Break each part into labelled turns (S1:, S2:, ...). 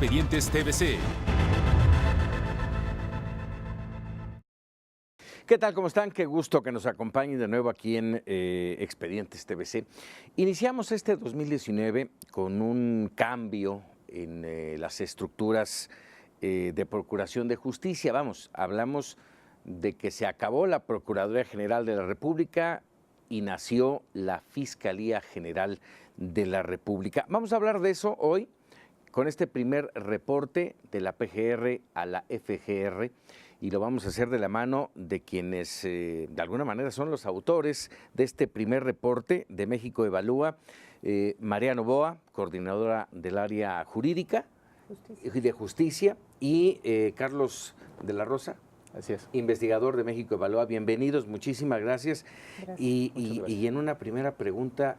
S1: Expedientes TVC.
S2: ¿Qué tal? ¿Cómo están? Qué gusto que nos acompañen de nuevo aquí en Expedientes TVC. Iniciamos este 2019 con un cambio en las estructuras de Procuración de Justicia. Hablamos de que se acabó la Procuraduría General de la República y nació la Fiscalía General de la República. Vamos a hablar de eso hoy con este primer reporte de la PGR a la FGR. Y lo vamos a hacer de la mano de quienes de alguna manera son los autores de este primer reporte de México Evalúa. María Novoa, coordinadora del área jurídica de justicia, y Carlos de la Rosa,
S3: así es,
S2: investigador de México Evalúa. Bienvenidos, muchísimas gracias.
S3: Gracias.
S2: Y en una primera pregunta,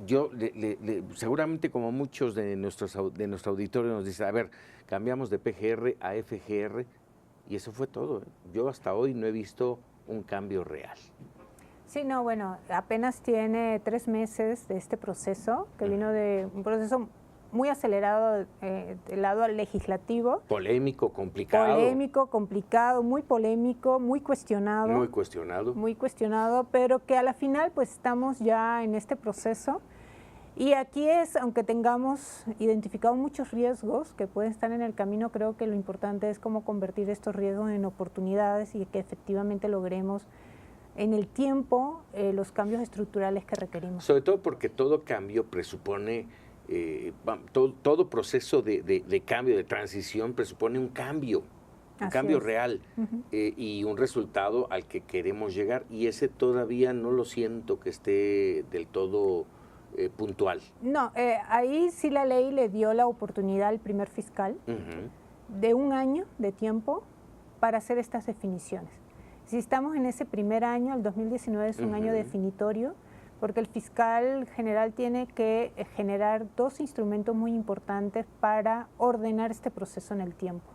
S2: yo seguramente como muchos de nuestro auditorio nos dicen, a ver, cambiamos de PGR a FGR, y eso fue todo. Yo hasta hoy no he visto un cambio real.
S4: Sí, no, bueno, apenas tiene 3 meses de este proceso, que vino de un proceso muy acelerado del lado legislativo.
S2: Polémico, complicado.
S4: Polémico, complicado, muy polémico, muy cuestionado.
S2: Muy cuestionado.
S4: Muy cuestionado, pero que a la final pues estamos ya en este proceso. Y aquí es, aunque tengamos identificado muchos riesgos que pueden estar en el camino, creo que lo importante es cómo convertir estos riesgos en oportunidades y que efectivamente logremos en el tiempo los cambios estructurales que requerimos.
S2: Sobre todo porque todo cambio presupone, todo proceso de cambio, de transición, presupone un cambio real y un resultado al que queremos llegar. Y ese todavía no lo siento que esté del todo puntual.
S4: No, ahí sí la ley le dio la oportunidad al primer fiscal de 1 año de tiempo para hacer estas definiciones. Si estamos en ese primer año, el 2019 es un año definitorio, porque el fiscal general tiene que generar 2 instrumentos muy importantes para ordenar este proceso en el tiempo.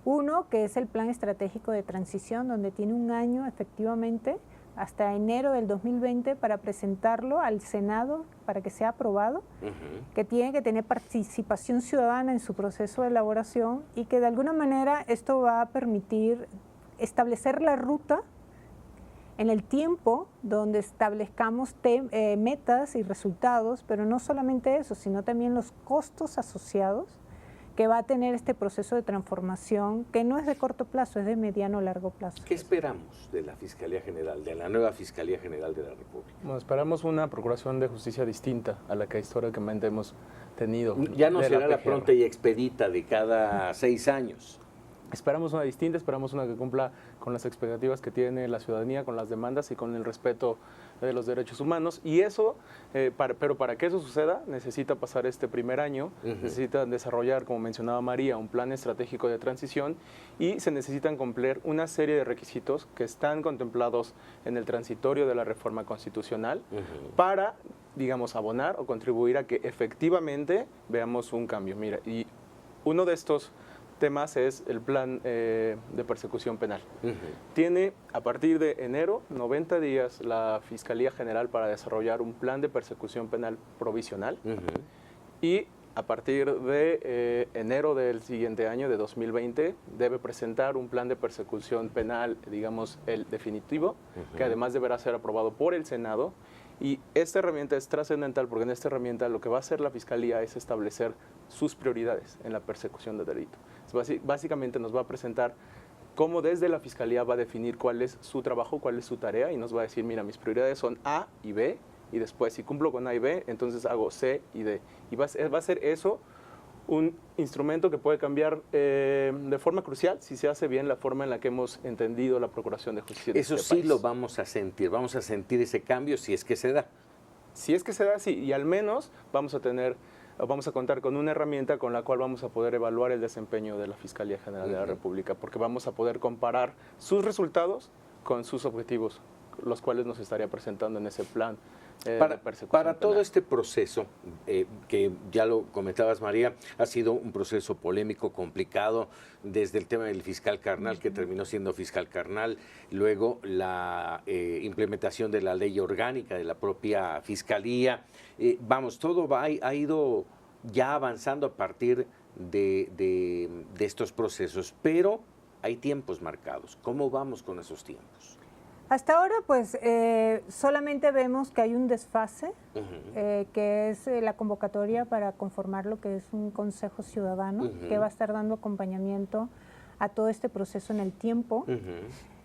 S4: Uno, que es el plan estratégico de transición, donde tiene 1 año efectivamente, hasta enero del 2020 para presentarlo al Senado para que sea aprobado, que tiene que tener participación ciudadana en su proceso de elaboración y que de alguna manera esto va a permitir establecer la ruta en el tiempo donde establezcamos metas y resultados, pero no solamente eso, sino también los costos asociados que va a tener este proceso de transformación, que no es de corto plazo, es de mediano o largo plazo.
S2: ¿Qué esperamos de la Fiscalía General, de la nueva Fiscalía General de la República?
S3: Bueno, esperamos una Procuración de Justicia distinta a la que históricamente hemos tenido.
S2: Ya no será la pronta y expedita de cada 6 años.
S3: Esperamos una distinta, esperamos una que cumpla con las expectativas que tiene la ciudadanía, con las demandas y con el respeto de los derechos humanos. Y eso, pero para que eso suceda, necesita pasar este primer año, necesita desarrollar, como mencionaba María, un plan estratégico de transición y se necesitan cumplir una serie de requisitos que están contemplados en el transitorio de la reforma constitucional para, digamos, abonar o contribuir a que efectivamente veamos un cambio. Mira, y uno de estos temas es el plan de persecución penal. Tiene a partir de enero 90 días la Fiscalía General para desarrollar un plan de persecución penal provisional y a partir de enero del siguiente año, de 2020, debe presentar un plan de persecución penal, digamos, el definitivo, que además deberá ser aprobado por el Senado. Y esta herramienta es trascendental porque en esta herramienta lo que va a hacer la Fiscalía es establecer sus prioridades en la persecución de delito. Básicamente nos va a presentar cómo desde la Fiscalía va a definir cuál es su trabajo, cuál es su tarea y nos va a decir, mira, mis prioridades son A y B y después si cumplo con A y B, entonces hago C y D. Y va a ser eso un instrumento que puede cambiar de forma crucial si se hace bien la forma en la que hemos entendido la Procuración de Justicia.
S2: Eso sí lo vamos a sentir ese cambio si es que se da.
S3: Si es que se da, sí, y al menos vamos a contar con una herramienta con la cual vamos a poder evaluar el desempeño de la Fiscalía General de la República, porque vamos a poder comparar sus resultados con sus objetivos, los cuales nos estaría presentando en ese plan de persecución
S2: para
S3: penal.
S2: todo este proceso, que ya lo comentabas, María, ha sido un proceso polémico, complicado, desde el tema del fiscal carnal, que terminó siendo fiscal carnal, luego la implementación de la ley orgánica de la propia Fiscalía. Todo ha ido ya avanzando a partir de estos procesos, pero hay tiempos marcados. ¿Cómo vamos con esos tiempos?
S4: Hasta ahora, pues, solamente vemos que hay un desfase, que es la convocatoria para conformar lo que es un Consejo Ciudadano, que va a estar dando acompañamiento a todo este proceso en el tiempo.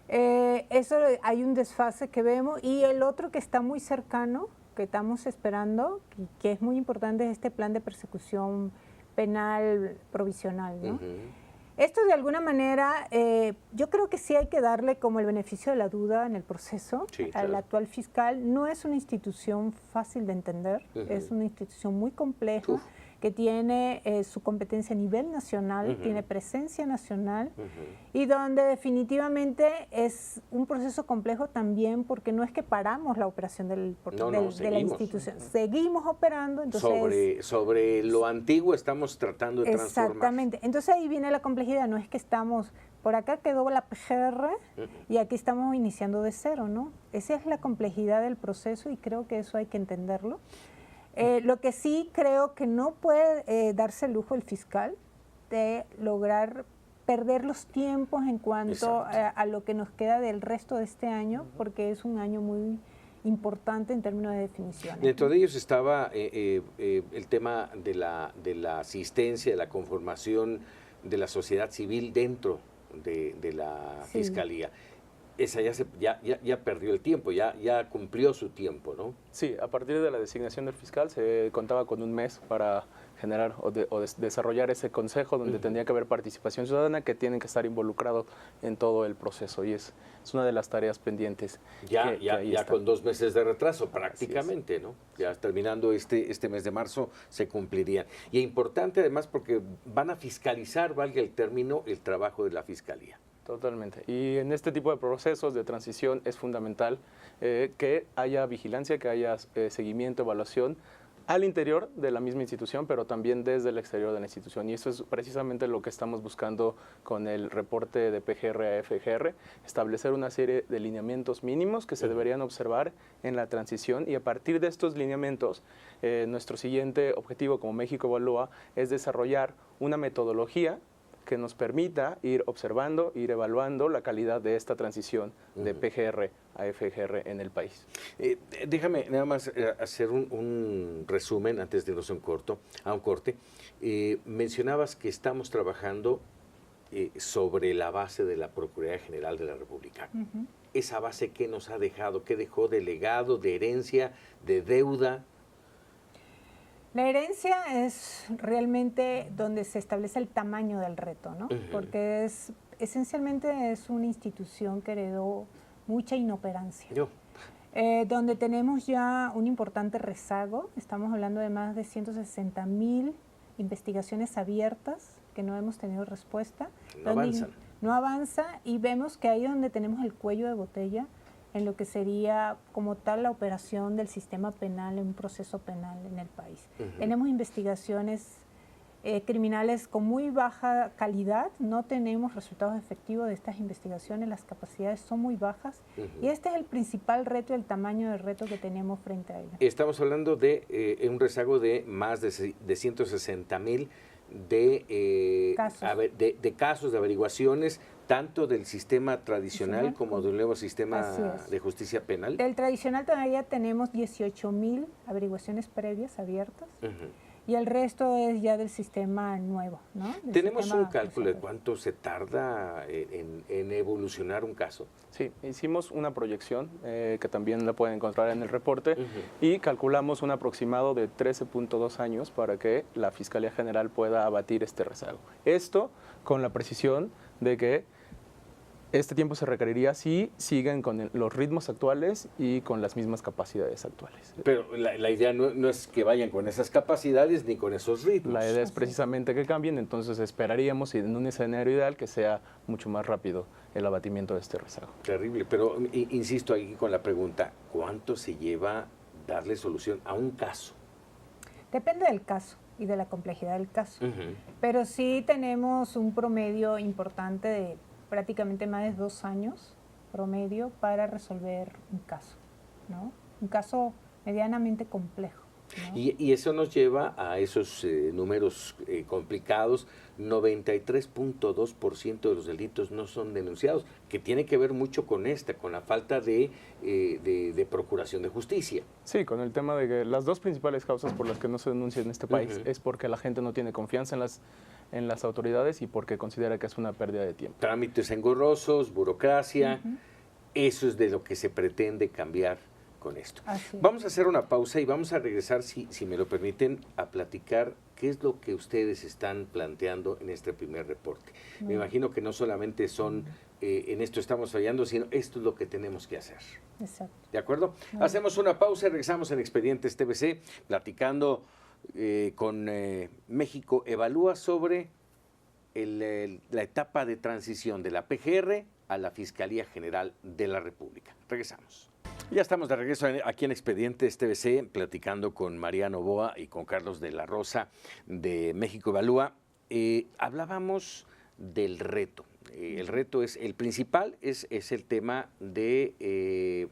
S4: Eso hay un desfase que vemos, y el otro que está muy cercano, que estamos esperando, que es muy importante, es este plan de persecución penal provisional, ¿no? Esto de alguna manera, yo creo que sí hay que darle como el beneficio de la duda en el proceso.
S2: Sí,
S4: al
S2: claro.
S4: actual fiscal. No es una institución fácil de entender, es una institución muy compleja, que tiene su competencia a nivel nacional, tiene presencia nacional, y donde definitivamente es un proceso complejo también, porque no es que paramos la operación de la institución, seguimos operando. Entonces,
S2: sobre lo antiguo estamos tratando de transformar.
S4: Exactamente, entonces ahí viene la complejidad, no es que estamos, por acá quedó la PGR y aquí estamos iniciando de cero, ¿no? Esa es la complejidad del proceso, y creo que eso hay que entenderlo. Lo que sí creo que no puede darse el lujo el fiscal de lograr perder los tiempos en cuanto a lo que nos queda del resto de este año, porque es un año muy importante en términos de definiciones.
S2: Dentro de ellos estaba el tema de la asistencia, de la conformación de la sociedad civil dentro de la Fiscalía. Esa ya perdió el tiempo, ya cumplió su tiempo, ¿no?
S3: Sí, a partir de la designación del fiscal se contaba con un mes para generar o desarrollar ese consejo donde tendría que haber participación ciudadana, que tienen que estar involucrados en todo el proceso, y es una de las tareas pendientes.
S2: Ya con 2 meses de retraso prácticamente, ¿no? Ya terminando este mes de marzo se cumplirían. Y es importante además porque van a fiscalizar, valga el término, el trabajo de la Fiscalía.
S3: Totalmente. Y en este tipo de procesos de transición es fundamental que haya vigilancia, que haya seguimiento, evaluación al interior de la misma institución, pero también desde el exterior de la institución. Y eso es precisamente lo que estamos buscando con el reporte de PGR a FGR, establecer una serie de lineamientos mínimos que se deberían observar en la transición, y a partir de estos lineamientos, nuestro siguiente objetivo como México Evalúa es desarrollar una metodología que nos permita ir observando, ir evaluando la calidad de esta transición de PGR a FGR en el país.
S2: Déjame nada más hacer un resumen antes de irnos a un corte. Mencionabas que estamos trabajando sobre la base de la Procuraduría General de la República. ¿Esa base qué nos ha dejado? ¿Qué dejó de legado, de herencia, de deuda?
S4: La herencia es realmente donde se establece el tamaño del reto, ¿no? Porque esencialmente es una institución que heredó mucha inoperancia. Donde tenemos ya un importante rezago, estamos hablando de más de 160,000 investigaciones abiertas que no hemos tenido respuesta. No avanza, y vemos que ahí es donde tenemos el cuello de botella en lo que sería como tal la operación del sistema penal en un proceso penal en el país. Tenemos investigaciones criminales con muy baja calidad, no tenemos resultados efectivos de estas investigaciones, las capacidades son muy bajas, y este es el principal reto, el tamaño del reto que tenemos frente a ello.
S2: Estamos hablando de un rezago de más de 160,000 de casos, de averiguaciones, tanto del sistema tradicional como del nuevo sistema de justicia penal.
S4: Del tradicional todavía tenemos 18,000 averiguaciones previas abiertas, y el resto es ya del sistema nuevo, ¿no?
S2: ¿Tenemos un cálculo de cuánto se tarda en evolucionar un caso?
S3: Sí, hicimos una proyección que también la pueden encontrar en el reporte, y calculamos un aproximado de 13.2 años para que la Fiscalía General pueda abatir este rezago. Esto con la precisión de que este tiempo se requeriría si siguen con los ritmos actuales y con las mismas capacidades actuales.
S2: Pero la idea no es que vayan con esas capacidades ni con esos ritmos.
S3: La idea es precisamente que cambien, entonces esperaríamos, en un escenario ideal, que sea mucho más rápido el abatimiento de este rezago.
S2: Terrible, pero insisto aquí con la pregunta, ¿cuánto se lleva darle solución a un caso?
S4: Depende del caso y de la complejidad del caso, pero sí tenemos un promedio importante de prácticamente más de 2 años promedio para resolver un caso, ¿no? Un caso medianamente complejo. ¿no?
S2: Y eso nos lleva a esos números complicados. 93.2% de los delitos no son denunciados, que tiene que ver mucho con con la falta de procuración de justicia.
S3: Sí, con el tema de que las dos principales causas por las que no se denuncia en este país es porque la gente no tiene confianza en las autoridades y porque considera que es una pérdida de tiempo.
S2: Trámites engorrosos, burocracia, eso es de lo que se pretende cambiar con esto. Vamos a hacer una pausa y vamos a regresar, si me lo permiten, a platicar qué es lo que ustedes están planteando en este primer reporte. Me imagino que no solamente son en esto estamos fallando, sino esto es lo que tenemos que hacer.
S4: Exacto.
S2: ¿De acuerdo? Hacemos una pausa y regresamos en Expedientes TVC platicando con México Evalúa sobre la etapa de transición de la PGR a la Fiscalía General de la República. Regresamos. Ya estamos de regreso aquí en Expedientes TVC platicando con Mariano Boa y con Carlos de la Rosa de México Evalúa. Hablábamos del reto. El reto el principal es el tema de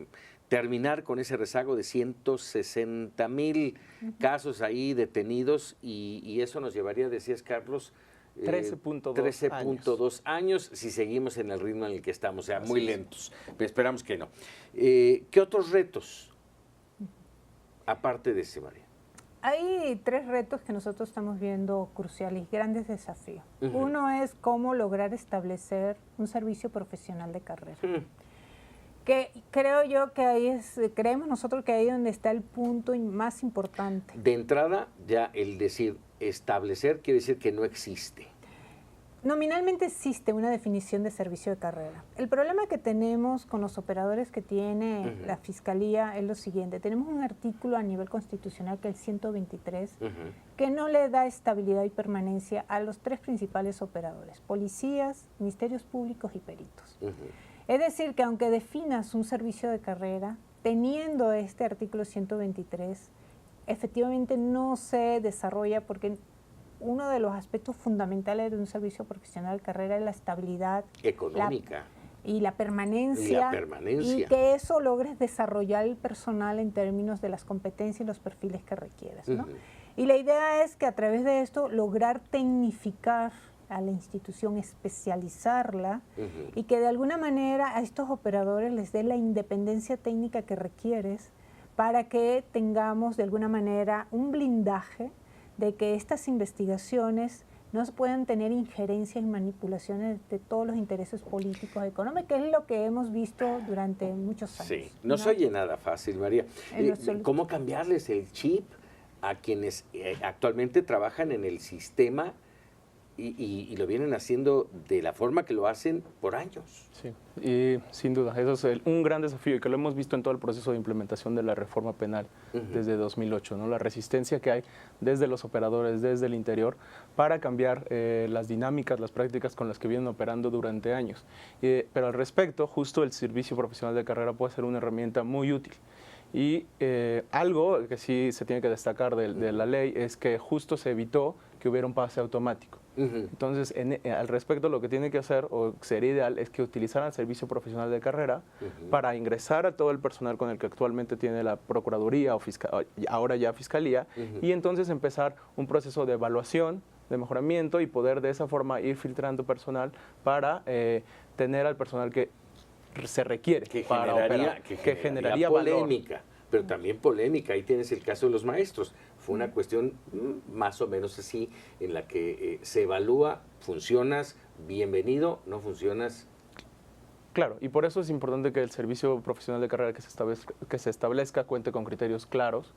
S2: terminar con ese rezago de 160,000 casos ahí detenidos y eso nos llevaría, decías Carlos, 13.2 años si seguimos en el ritmo en el que estamos, o sea, muy lentos, pero esperamos que no. ¿Qué otros retos, aparte de ese, María?
S4: Hay 3 retos que nosotros estamos viendo cruciales, grandes desafíos. Uno es cómo lograr establecer un servicio profesional de carrera. Que creo yo que creemos nosotros que ahí es donde está el punto más importante.
S2: De entrada, ya el decir establecer quiere decir que no existe.
S4: Nominalmente existe una definición de servicio de carrera. El problema que tenemos con los operadores que tiene la Fiscalía es lo siguiente. Tenemos un artículo a nivel constitucional que es el 123, que no le da estabilidad y permanencia a los 3 principales operadores, policías, ministerios públicos y peritos. Es decir, que aunque definas un servicio de carrera, teniendo este artículo 123, efectivamente no se desarrolla porque uno de los aspectos fundamentales de un servicio profesional de carrera es la estabilidad
S2: económica
S4: y la permanencia. Y que eso logres desarrollar el personal en términos de las competencias y los perfiles que requieres, ¿no? Y la idea es que a través de esto lograr tecnificar a la institución, especializarla y que de alguna manera a estos operadores les dé la independencia técnica que requieres para que tengamos de alguna manera un blindaje de que estas investigaciones no puedan tener injerencia en manipulaciones de todos los intereses políticos, económicos, que es lo que hemos visto durante muchos años.
S2: Sí, no se oye nada fácil, María. ¿Cómo cambiarles el chip a quienes actualmente trabajan en el sistema y lo vienen haciendo de la forma que lo hacen por años?
S3: Sí, y sin duda, eso es un gran desafío y que lo hemos visto en todo el proceso de implementación de la reforma penal desde 2008, ¿no? La resistencia que hay desde los operadores, desde el interior, para cambiar las dinámicas, las prácticas con las que vienen operando durante años. Pero al respecto, justo el servicio profesional de carrera puede ser una herramienta muy útil. Y algo que sí se tiene que destacar de la ley es que justo se evitó que hubiera un pase automático. Entonces, al respecto, lo que tiene que hacer, o sería ideal, es que utilizaran el servicio profesional de carrera para ingresar a todo el personal con el que actualmente tiene la Procuraduría o ahora ya Fiscalía, y entonces empezar un proceso de evaluación, de mejoramiento y poder de esa forma ir filtrando personal para tener al personal que se requiere para operar, que generaría
S2: polémica,
S3: valor.
S2: Pero también polémica. Ahí tienes el caso de los maestros. Fue una cuestión más o menos así, en la que se evalúa, funcionas, bienvenido, no funcionas.
S3: Claro, y por eso es importante que el servicio profesional de carrera que se establezca cuente con criterios claros,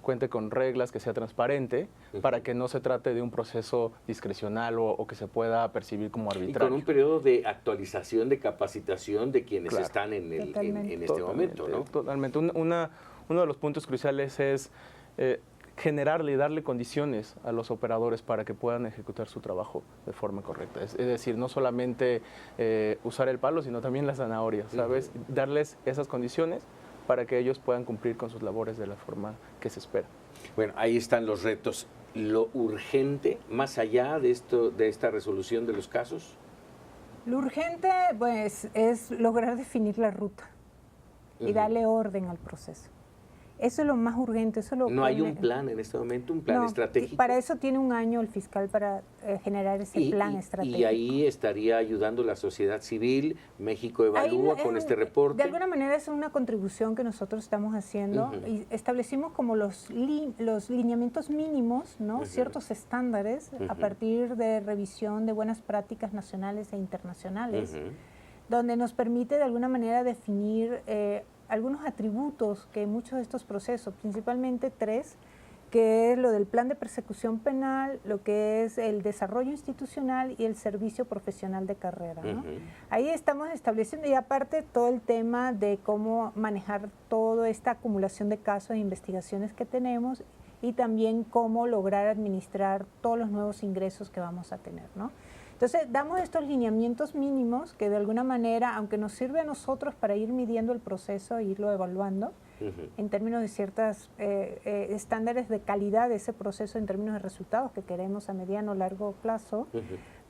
S3: cuente con reglas, que sea transparente, para que no se trate de un proceso discrecional o que se pueda percibir como arbitrario.
S2: Y con un periodo de actualización, de capacitación de quienes están en este momento, ¿no?
S3: Totalmente. Uno de los puntos cruciales es generarle y darle condiciones a los operadores para que puedan ejecutar su trabajo de forma correcta. Es decir, no solamente usar el palo, sino también la zanahoria, ¿sabes? Darles esas condiciones para que ellos puedan cumplir con sus labores de la forma que se espera.
S2: Bueno, ahí están los retos. Lo urgente, más allá de esta resolución de los casos.
S4: Lo urgente, pues, es lograr definir la ruta y darle orden al proceso. Eso es lo más urgente. Eso es lo
S2: no hay un plan en este momento, un plan estratégico.
S4: Para eso tiene un año el fiscal para generar ese plan estratégico.
S2: Y ahí estaría ayudando la sociedad civil. México evalúa con este reporte.
S4: De alguna manera es una contribución que nosotros estamos haciendo y establecimos como los lineamientos mínimos, ¿no? Ciertos estándares a partir de revisión de buenas prácticas nacionales e internacionales, donde nos permite de alguna manera definir algunos atributos que muchos de estos procesos, principalmente 3, que es lo del plan de persecución penal, lo que es el desarrollo institucional y el servicio profesional de carrera, ¿no? Ahí estamos estableciendo, y aparte todo el tema de cómo manejar toda esta acumulación de casos e investigaciones que tenemos y también cómo lograr administrar todos los nuevos ingresos que vamos a tener, ¿no? Entonces, damos estos lineamientos mínimos que de alguna manera, aunque nos sirve a nosotros para ir midiendo el proceso e irlo evaluando, en términos de ciertos estándares de calidad de ese proceso, en términos de resultados que queremos a mediano o largo plazo,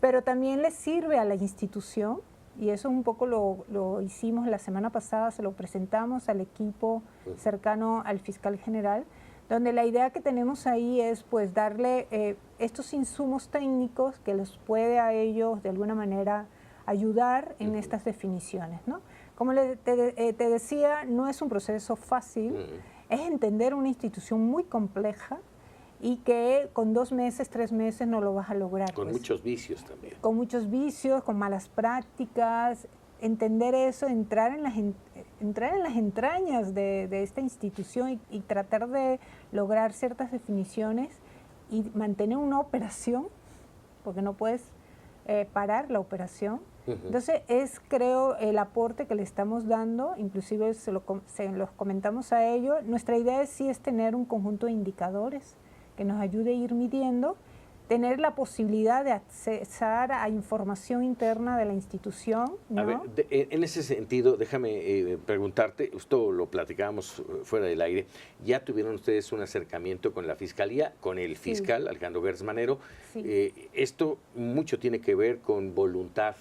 S4: pero también le sirve a la institución, y eso un poco lo hicimos la semana pasada, se lo presentamos al equipo cercano al fiscal general, donde la idea que tenemos ahí es pues darle estos insumos técnicos que les puede a ellos de alguna manera ayudar en estas definiciones, ¿no? Como te decía, no es un proceso fácil, es entender una institución muy compleja y que con 2 meses, 3 meses no lo vas a lograr.
S2: Con muchos vicios también.
S4: Con muchos vicios, con malas prácticas, entender eso, entrar en las entrañas de esta institución y tratar de lograr ciertas definiciones y mantener una operación, porque no puedes parar la operación. Entonces creo, el aporte que le estamos dando, inclusive se los comentamos a ellos. Nuestra idea sí es tener un conjunto de indicadores que nos ayude a ir midiendo, tener la posibilidad de accesar a información interna de la institución, ¿no?
S2: A ver, en ese sentido, déjame preguntarte, esto lo platicábamos fuera del aire, ¿ya tuvieron ustedes un acercamiento con la Fiscalía, con el fiscal Alejandro Gertz Manero? Esto mucho tiene que ver con voluntad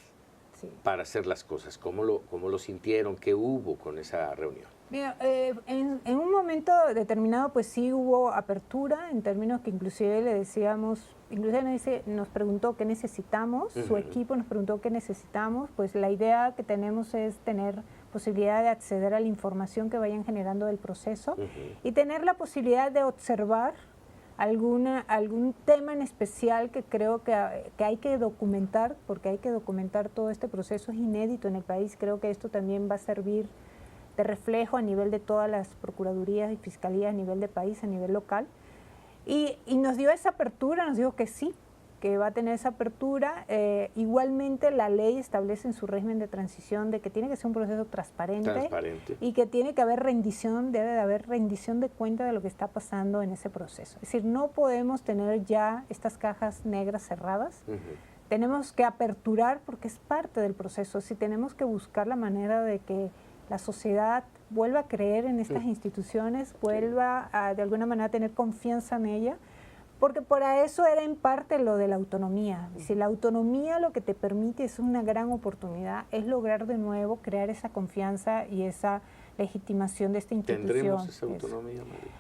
S2: para hacer las cosas. ¿Cómo lo sintieron? ¿Qué hubo con esa reunión?
S4: Mira, en un momento determinado pues sí hubo apertura en términos que inclusive le decíamos, inclusive nos preguntó qué necesitamos, su equipo nos preguntó qué necesitamos, pues la idea que tenemos es tener posibilidad de acceder a la información que vayan generando del proceso y tener la posibilidad de observar algún tema en especial que creo que hay que documentar, porque hay que documentar todo este proceso, es inédito en el país. Creo que esto también va a servir de reflejo a nivel de todas las procuradurías y fiscalías a nivel de país, a nivel local. Y nos dio esa apertura, nos dijo que sí, que va a tener esa apertura. Igualmente la ley establece en su régimen de transición de que tiene que ser un proceso transparente. Y que tiene que haber debe de haber rendición de cuenta de lo que está pasando en ese proceso. Es decir, no podemos tener ya estas cajas negras cerradas. Tenemos que aperturar porque es parte del proceso. Si tenemos que buscar la manera de que la sociedad vuelva a creer en estas instituciones, vuelva a de alguna manera tener confianza en ella, porque para eso era en parte lo de la autonomía. Si la autonomía lo que te permite es una gran oportunidad, es lograr de nuevo crear esa confianza y esa legitimación de esta institución.
S2: ¿Tendremos esa autonomía, María?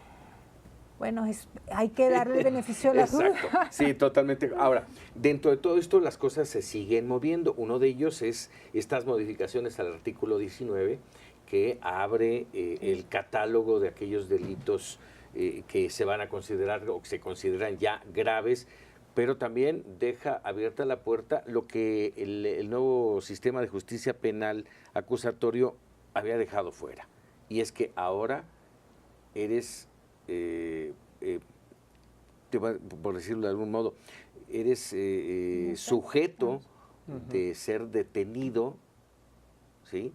S4: Bueno, hay que darle el beneficio a la duda.
S2: Exacto, sí, totalmente. Ahora, dentro de todo esto las cosas se siguen moviendo. Uno de ellos es estas modificaciones al artículo 19 que abre el catálogo de aquellos delitos que se van a considerar o que se consideran ya graves, pero también deja abierta la puerta lo que el nuevo sistema de justicia penal acusatorio había dejado fuera. Y es que ahora eres... por decirlo de algún modo, eres sujeto de ser detenido, ¿sí?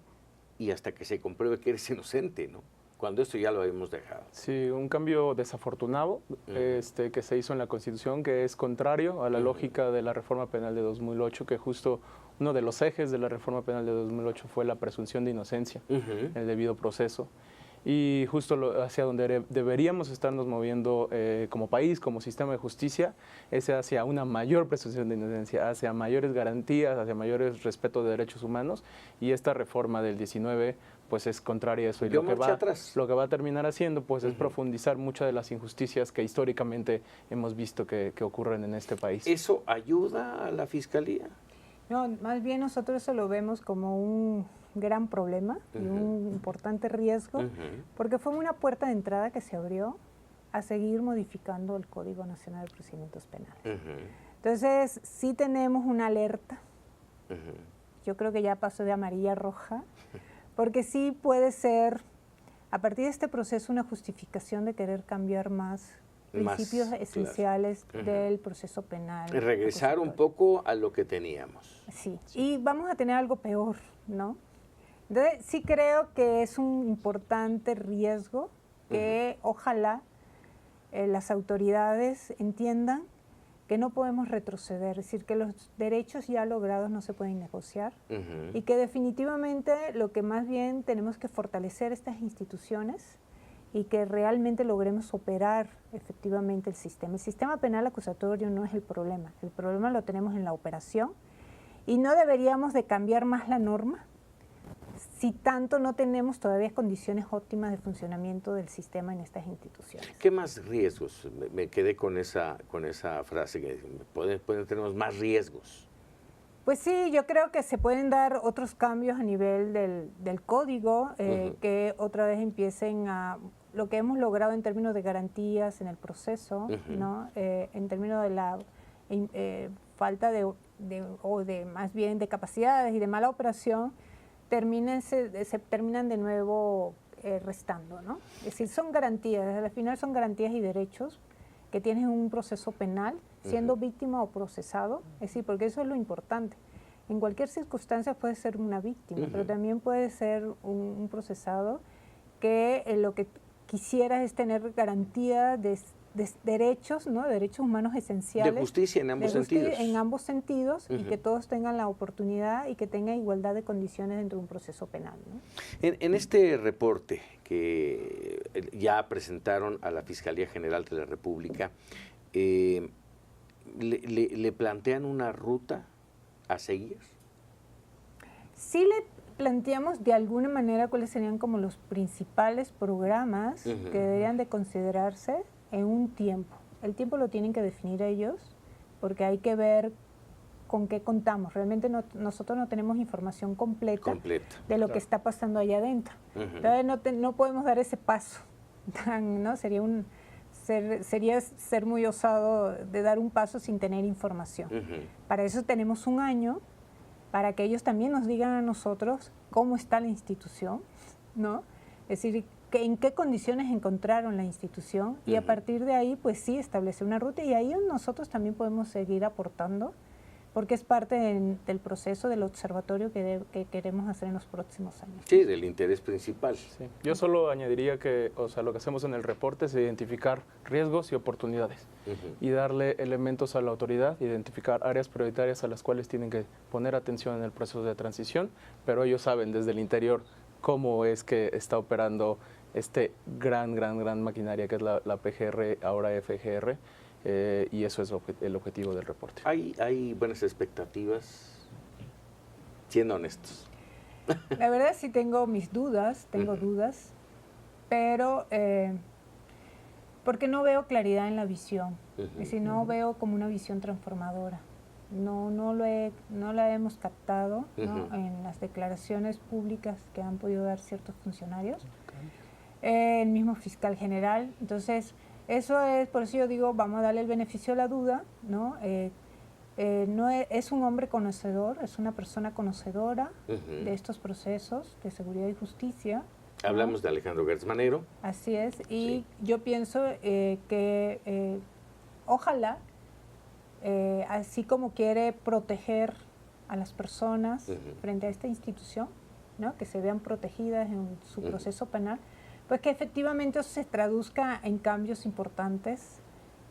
S2: Y hasta que se compruebe que eres inocente, ¿no? Cuando esto ya lo habíamos dejado.
S3: Sí, un cambio desafortunado que se hizo en la Constitución, que es contrario a la lógica de la reforma penal de 2008, que justo uno de los ejes de la reforma penal de 2008 fue la presunción de inocencia, el debido proceso. Y justo hacia donde deberíamos estarnos moviendo como país, como sistema de justicia, es hacia una mayor presunción de inocencia, hacia mayores garantías, hacia mayores respeto de derechos humanos, y esta reforma del 19 pues es contraria a eso. Y
S2: Dio
S3: lo que
S2: marcha atrás.
S3: lo que va a terminar haciendo pues es profundizar muchas de las injusticias que históricamente hemos visto que ocurren en este país.
S2: ¿Eso ayuda a la Fiscalía?
S4: No, más bien nosotros eso lo vemos como un gran problema y un importante riesgo, porque fue una puerta de entrada que se abrió a seguir modificando el Código Nacional de Procedimientos Penales. Entonces, sí tenemos una alerta. Yo creo que ya pasó de amarilla a roja, porque sí puede ser, a partir de este proceso, una justificación de querer cambiar más principios esenciales del proceso penal.
S2: Regresar un poco a lo que teníamos.
S4: Sí, y vamos a tener algo peor, ¿no? Entonces, sí creo que es un importante riesgo que ojalá las autoridades entiendan que no podemos retroceder, es decir, que los derechos ya logrados no se pueden negociar y que definitivamente lo que más bien tenemos que fortalecer estas instituciones y que realmente logremos operar efectivamente el sistema. El sistema penal acusatorio no es el problema lo tenemos en la operación y no deberíamos de cambiar más la norma si tanto no tenemos todavía condiciones óptimas de funcionamiento del sistema en estas instituciones.
S2: ¿Qué más riesgos? Me quedé con esa frase que tenemos más riesgos.
S4: Pues sí, yo creo que se pueden dar otros cambios a nivel del código, que otra vez empiecen a lo que hemos logrado en términos de garantías en el proceso, ¿no? En términos de la falta de más bien de capacidades y de mala operación, se terminan de nuevo restando, ¿no? Es decir, son garantías, al final son garantías y derechos que tienes en un proceso penal, siendo víctima o procesado, es decir, porque eso es lo importante. En cualquier circunstancia puede ser una víctima, pero también puede ser un procesado que lo que quisiera es tener garantía de derechos, ¿no? Derechos humanos esenciales.
S2: De justicia en ambos sentidos.
S4: En ambos sentidos y que todos tengan la oportunidad y que tengan igualdad de condiciones dentro de un proceso penal, ¿no?
S2: En este reporte que ya presentaron a la Fiscalía General de la República, ¿le plantean una ruta a seguir?
S4: Sí le planteamos de alguna manera cuáles serían como los principales programas que deberían de considerarse en un tiempo. El tiempo lo tienen que definir ellos porque hay que ver con qué contamos. Realmente nosotros no tenemos información completa de lo que está pasando allá adentro. Entonces no podemos dar ese paso. ¿No? Sería ser muy osado de dar un paso sin tener información. Para eso tenemos un año, para que ellos también nos digan a nosotros cómo está la institución, ¿no? Es decir, en qué condiciones encontraron la institución y a partir de ahí, pues sí, establecer una ruta y ahí nosotros también podemos seguir aportando porque es parte del proceso del observatorio que queremos hacer en los próximos años.
S2: Sí, del interés principal.
S3: Sí. Yo solo añadiría que, o sea, lo que hacemos en el reporte es identificar riesgos y oportunidades y darle elementos a la autoridad, identificar áreas prioritarias a las cuales tienen que poner atención en el proceso de transición, pero ellos saben desde el interior cómo es que está operando gran maquinaria que es la PGR, ahora FGR, y eso es el objetivo del reporte.
S2: ¿Hay buenas expectativas? Siendo honestos.
S4: La verdad sí tengo mis dudas, dudas, pero porque no veo claridad en la visión, es decir, no veo como una visión transformadora. No la hemos captado, ¿no? En las declaraciones públicas que han podido dar ciertos funcionarios, el mismo fiscal general. Entonces, eso es, por eso yo digo, vamos a darle el beneficio de la duda, ¿no? Es un hombre conocedor, es una persona conocedora de estos procesos de seguridad y justicia.
S2: Hablamos de Alejandro Gertz Manero.
S4: Así es, y yo pienso que ojalá, así como quiere proteger a las personas frente a esta institución, ¿no? Que se vean protegidas en su proceso penal, pues que efectivamente eso se traduzca en cambios importantes,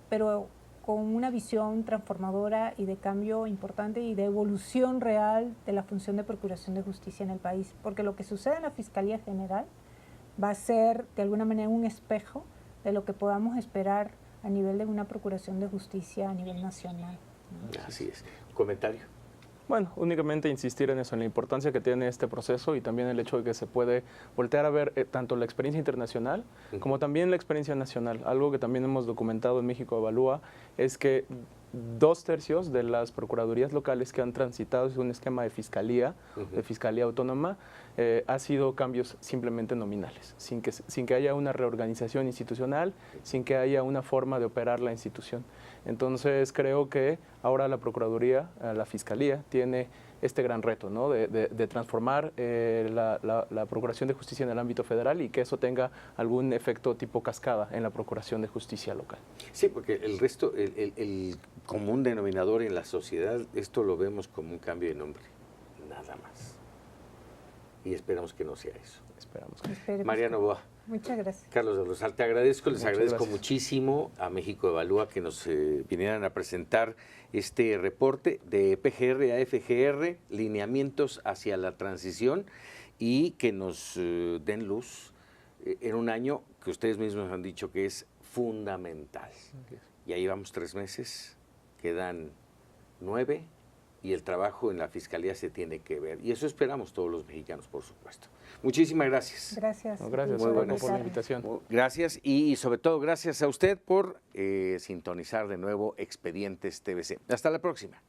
S4: pero con una visión transformadora y de cambio importante y de evolución real de la función de procuración de justicia en el país. Porque lo que sucede en la Fiscalía General va a ser de alguna manera un espejo de lo que podamos esperar a nivel de una procuración de justicia a nivel nacional, ¿no?
S2: Así es. ¿Comentario?
S3: Bueno, únicamente insistir en eso, en la importancia que tiene este proceso y también el hecho de que se puede voltear a ver tanto la experiencia internacional como también la experiencia nacional. Algo que también hemos documentado en México Evalúa es que 2/3 de las procuradurías locales que han transitado es un esquema de fiscalía autónoma, ha sido cambios simplemente nominales, sin que haya una reorganización institucional, sin que haya una forma de operar la institución. Entonces creo que ahora la Procuraduría, la Fiscalía, tiene este gran reto, ¿no? de transformar la Procuración de Justicia en el ámbito federal y que eso tenga algún efecto tipo cascada en la Procuración de Justicia local.
S2: Sí, porque el resto, el común denominador en la sociedad, esto lo vemos como un cambio de nombre, nada más. Y esperamos que no sea eso.
S3: Esperamos.
S2: María Novoa.
S4: Muchas gracias.
S2: Carlos de Rosal, te agradezco, les
S3: Muchas
S2: agradezco
S3: gracias.
S2: muchísimo a México Evalúa que nos vinieran a presentar este reporte de PGR a FGR, lineamientos hacia la transición, y que nos den luz en un año que ustedes mismos han dicho que es fundamental. Ya llevamos 3 meses, quedan 9 y el trabajo en la Fiscalía se tiene que ver. Y eso esperamos todos los mexicanos, por supuesto. Muchísimas gracias.
S4: Gracias.
S3: No, gracias
S2: Muy buenas.
S3: por la invitación.
S2: Gracias y sobre todo gracias a usted por sintonizar de nuevo Expedientes TVC. Hasta la próxima.